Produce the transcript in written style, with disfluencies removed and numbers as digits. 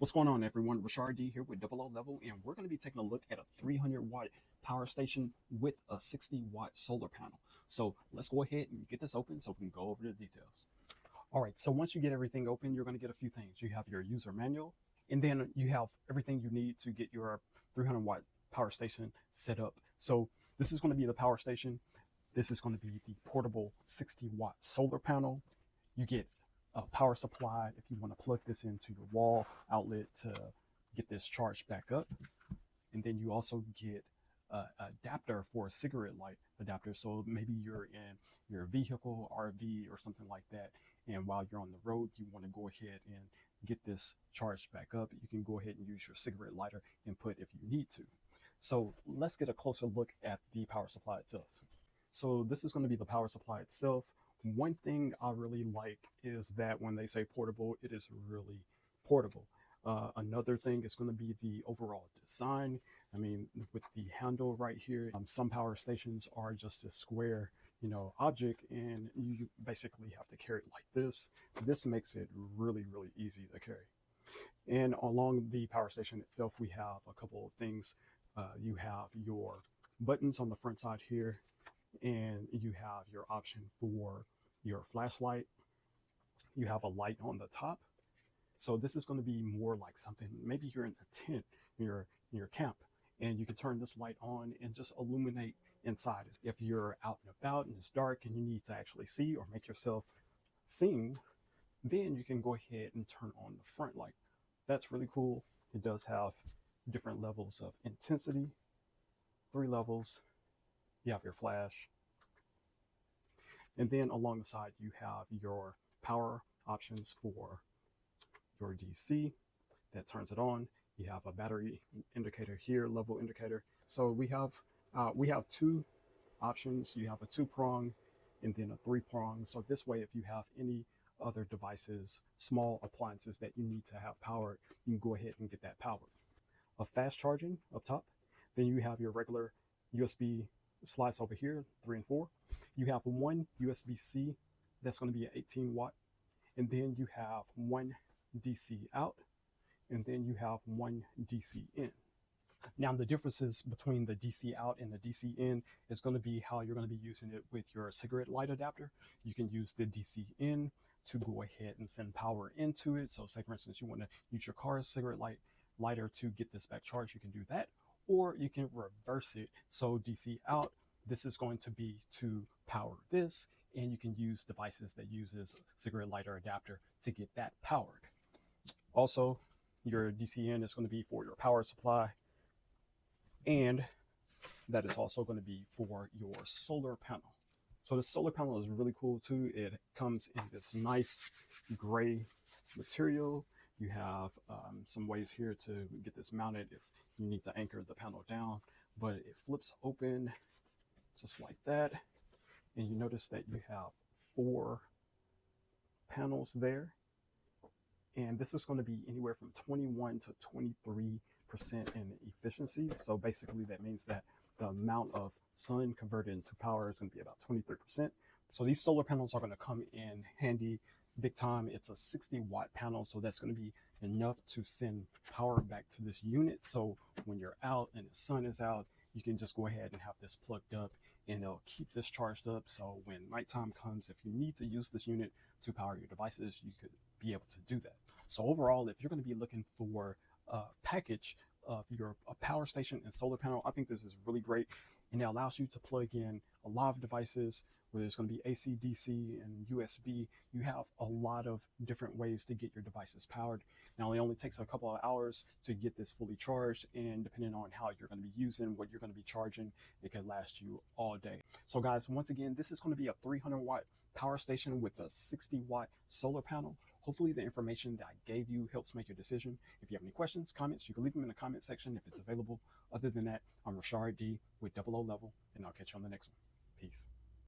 What's going on, everyone? Rashard D here with Double O Level, and we're going to be taking a look at a 300-watt power station with a 60-watt solar panel. So let's go ahead and get this open so we can go over the details. All right, so once you get everything open, you're going to get a few things. You have your user manual, and then you have everything you need to get your 300-watt power station set up. So this is going to be the power station. This is going to be the portable 60-watt solar panel. You get a power supply if you want to plug this into your wall outlet to get this charged back up. And then you also get an adapter for a cigarette light adapter. So maybe you're in your vehicle, RV, or something like that, and while you're on the road, you want to go ahead and get this charged back up. You can go ahead and use your cigarette lighter input if you need to. So let's get a closer look at the power supply itself. So this is going to be the power supply itself. One thing I really like is that when they say portable, it is really portable. Another thing is going to be the overall design. I mean, with the handle right here, some power stations are just a square, object, and you basically have to carry it like this. This makes it really, really easy to carry. And along the power station itself, we have a couple of things. You have your buttons on the front side here, and you have your option for your flashlight. You have a light on the top. So this is going to be more like something, maybe you're in a tent, in your camp, and you can turn this light on and just illuminate inside. If you're out and about and it's dark and you need to actually see or make yourself seen, then you can go ahead and turn on the front light. That's really cool. It does have different levels of intensity, 3 levels. You have your flash. And then along the side, you have your power options for your DC that turns it on. You have a battery indicator here, level indicator. So we have 2 options. You have a 2-prong and then a 3-prong. So this way, if you have any other devices, small appliances that you need to have powered, you can go ahead and get that powered. A fast charging up top. Then you have your regular USB slides over here, 3 and 4. You have one USB-C that's going to be an 18-watt, and then you have one DC out, and then you have one DC in. Now the differences between the DC out and the DC in is going to be how you're going to be using it with your cigarette light adapter. You can use the DC in to go ahead and send power into it. So say for instance you want to use your car's cigarette lighter to get this back charged, you can do that. Or you can reverse it. So DC out, this is going to be to power this, and you can use devices that uses cigarette lighter adapter to get that powered. Also, your DC in is going to be for your power supply, and that is also going to be for your solar panel. So the solar panel is really cool too. It comes in this nice gray material. You have some ways here to get this mounted if you need to anchor the panel down, but it flips open just like that. And you notice that you have 4 panels there. And this is going to be anywhere from 21 to 23% in efficiency. So basically that means that the amount of sun converted into power is going to be about 23%. So these solar panels are going to come in handy big time. It's a 60-watt panel, so that's going to be enough to send power back to this unit. So when you're out and the sun is out, you can just go ahead and have this plugged up, and it'll keep this charged up. So when nighttime comes, if you need to use this unit to power your devices, you could be able to do that. So overall, if you're going to be looking for a package of a power station and solar panel, I think this is really great. And it allows you to plug in a lot of devices, where there's going to be AC, DC, and USB. You have a lot of different ways to get your devices powered. Now, it only takes a couple of hours to get this fully charged, and depending on how you're going to be using, what you're going to be charging, it could last you all day. So guys, once again, this is going to be a 300-watt power station with a 60-watt solar panel. Hopefully the information that I gave you helps make your decision. If you have any questions, comments, you can leave them in the comment section if it's available. Other than that, I'm Rashard D with Double O Level, and I'll catch you on the next one. Peace.